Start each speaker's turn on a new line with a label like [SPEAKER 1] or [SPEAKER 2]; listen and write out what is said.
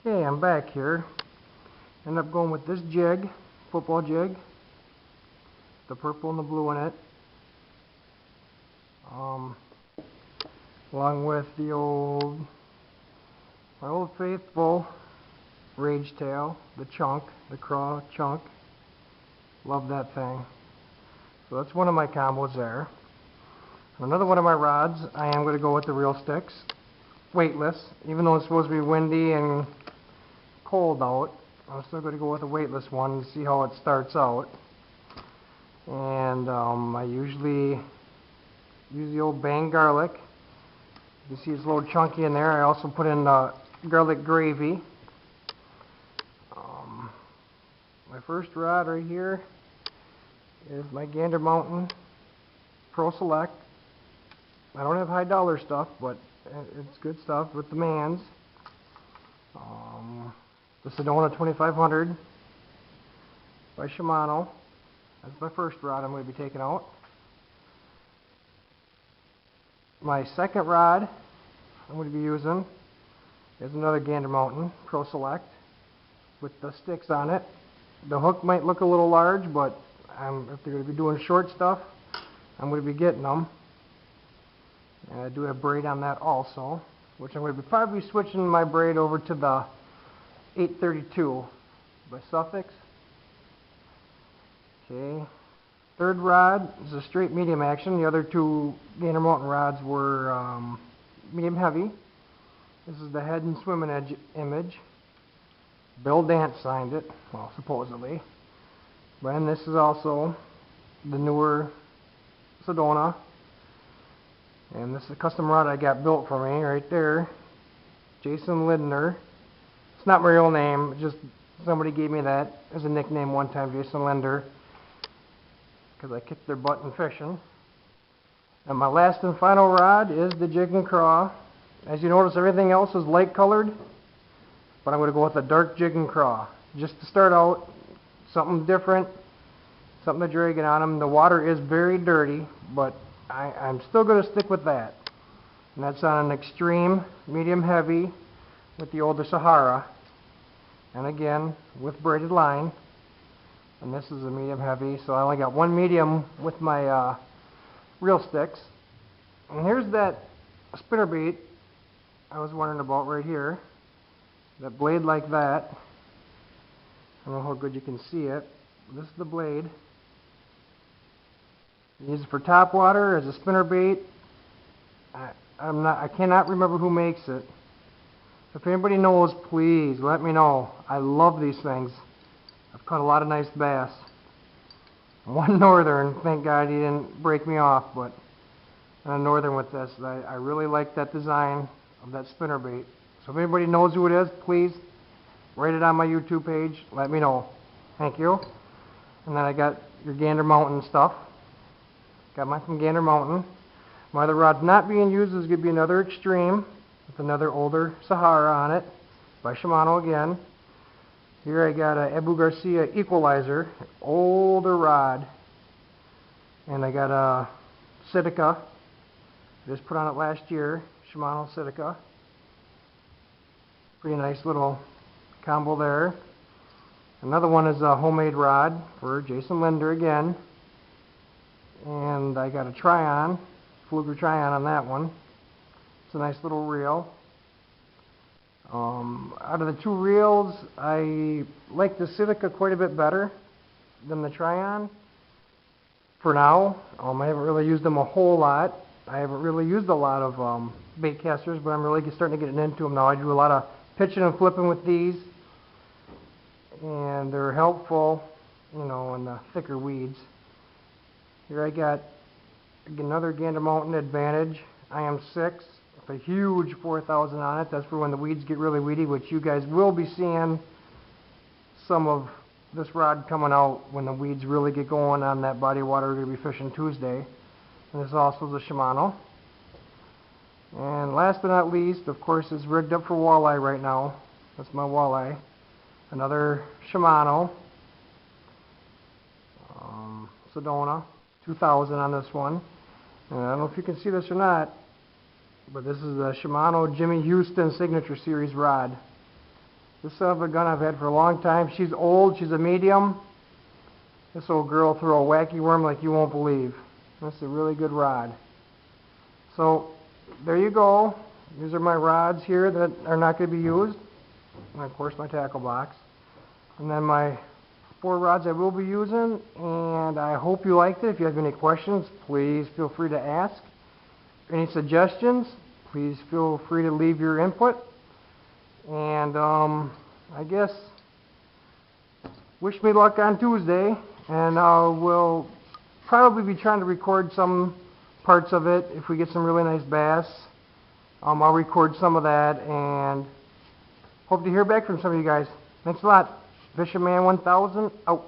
[SPEAKER 1] Okay, I'm back here. Ended up going with this jig, football jig, the purple and the blue in it, along with my old faithful rage tail, the craw chunk. Love that thing. So that's one of my combos there. Another one of my rods, I am going to go with the reel sticks, weightless, even though it's supposed to be windy and cold out. I'm still going to go with a weightless one to see how it starts out. And I usually use the old bang garlic. You see it's a little chunky in there. I also put in garlic gravy. My first rod right here is my Gander Mountain Pro Select. I don't have high dollar stuff, but it's good stuff with the Mans. The Sedona 2500 by Shimano. That's my first rod I'm going to be taking out. My second rod I'm going to be using is another Gander Mountain Pro Select with the sticks on it. The hook might look a little large, but if they're going to be doing short stuff, I'm going to be getting them. And I do have braid on that also, which I'm going to be probably switching my braid over to the 832 by Suffolk. Okay. Third rod is a straight medium action. The other two Gander Mountain rods were medium heavy. This is the head and swimming edge image. Bill Dance signed it, well, supposedly. And this is also the newer Sedona. And this is a custom rod I got built for me right there. Jason Lindner. It's not my real name, just somebody gave me that as a nickname one time, Jason Linder, because I kicked their butt in fishing. And my last and final rod is the Jig and Craw. As you notice, everything else is light colored, but I'm going to go with a dark Jig and Craw. Just to start out, something different, something to drag it on them. The water is very dirty, but I'm still going to stick with that. And that's on an extreme, medium heavy, with the older Sahara. And again, with braided line. And this is a medium heavy, so I only got one medium with my reel sticks. And here's that spinnerbait I was wondering about right here. That blade like that. I don't know how good you can see it. This is the blade. Use it for top water as a spinnerbait. I cannot remember who makes it. If anybody knows, please let me know. I love these things. I've caught a lot of nice bass. One northern, thank God he didn't break me off, but a northern with this. I really like that design of that spinnerbait. So if anybody knows who it is, please write it on my YouTube page. Let me know. Thank you. And then I got your Gander Mountain stuff. Got mine from Gander Mountain. My other rod's not being used. Is going to be another Extreme with another older Sahara on it by Shimano again. Here I got a Abu Garcia Equalizer, older rod. And I got a Sitka. Just put on it last year, Shimano Sitka. Pretty nice little combo there. Another one is a homemade rod for Jason Linder again. And I got a Tryon, Fluger Tryon on that one. It's a nice little reel. Out of the two reels, I like the Sitka quite a bit better than the Tryon. For now, I haven't really used them a whole lot. I haven't really used a lot of bait casters, but I'm really starting to get into them now. I do a lot of pitching and flipping with these, and they're helpful, in the thicker weeds. Here I got another Gander Mountain Advantage IM6 with a huge 4,000 on it. That's for when the weeds get really weedy, which you guys will be seeing some of this rod coming out when the weeds really get going on that body of water we're going to be fishing Tuesday. And this also is a Shimano. And last but not least, of course, is rigged up for walleye right now. That's my walleye. Another Shimano. Sedona 2000 on this one. And I don't know if you can see this or not, but this is a Shimano Jimmy Houston Signature Series rod. This son of a gun I've had for a long time. She's old, she's a medium. This old girl threw a wacky worm like you won't believe. That's a really good rod. So, there you go. These are my rods here that are not going to be used. And of course my tackle box. And then my 4 rods I will be using. And I hope you liked it. If you have any questions, please feel free to ask. Any suggestions, please feel free to leave your input. And I guess wish me luck on Tuesday. And we'll probably be trying to record some parts of it if we get some really nice bass. I'll record some of that and hope to hear back from some of you guys. Thanks a lot. Fisherman 1000 out.